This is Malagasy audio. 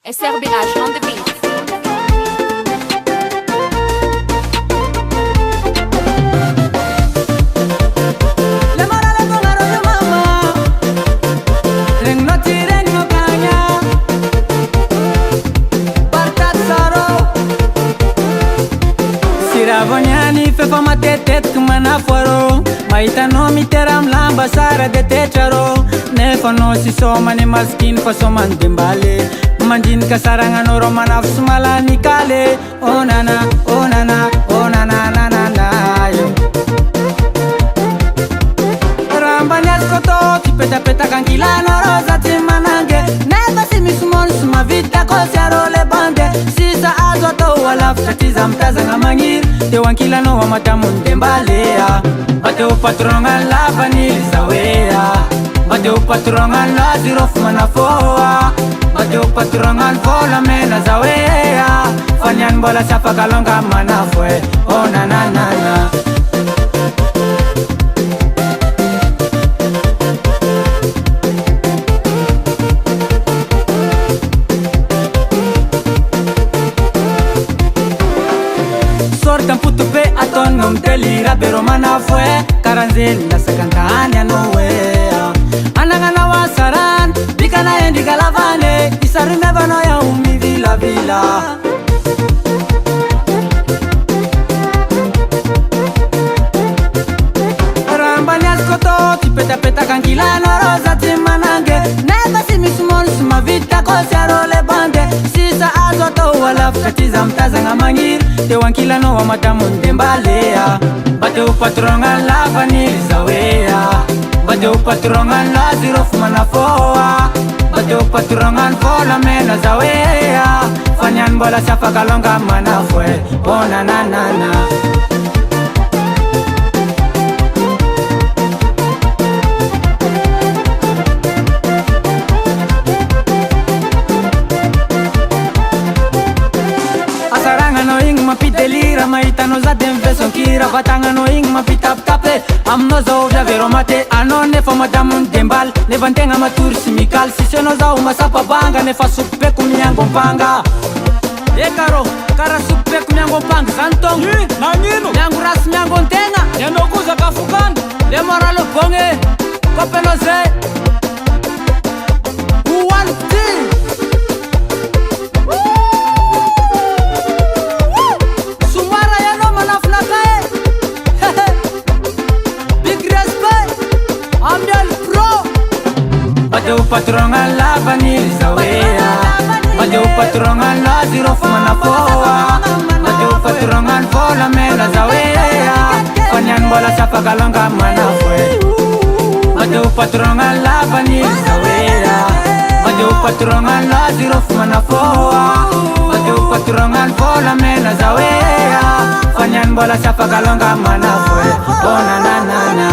SRBH on the beat. Siravonyani fefa matetetika manaforo mahitano mitera mlamba sara de tetraro nefa no sisomany masikiny fa somany dembaly mandinika saragnanoro manafo somalany kale onana onana onana nanana yo rambany azoko tô tipetapetaka ankilanoro za tsy manange nefa sy misy mono sy mavita kosy aro le bande sisa azo atao alavitra ty za mitazagna magniry teo ankilanao amadamony dembalea bateo patrogna lavany zaoea bateo patrogna lazy rofo manafoa bateo patrogna vola mena zaoea faniany mbola sy afaka alonga manafo e onananana sorta puto be atonno mtelira bero manafwe karanzeli nasakantani anowe anangana wasaran bikana endi galavane isarume bano ya umi vila vila rambanyas koto tipeta peta kankilano rosa timanange neba simisumon sumavita kosiaro le bande sisa azoto wala fkatiza mtazanga mangiri teo ankilano amadamony dembalea bateo patronga lavany zaoea bateo patronga lazy rofo manafoa bateo patronga vola mena zaoea faniany mbola sy afaka alonga manafo e onananana mapidelira mahitano za de mivesonkira vatagnano igny mapitapitape aminao zao viavero mate anao nefa madamony dembaly nefa antegna matory sy mikaly sisy anao zao masapabanga nefa sopipeko miango ampanga ekaro kara sopipeko miango ampanga zany togno nagnino miango rasy miango antegna ianao ko zakafokanda le moralo bogny kopeno zay oaniko ty bateo patronga lavany zaoea bateo patronga lazy rofo manafoa bateo patronga vola mena zaoea faniany mbola sy afaka alonga manafo e bateo patronga lavany zaoea bateo patronga lazy rofo manafoa bateo patronga vola mena zaoea faniany mbola sy afaka alonga manafo e onananana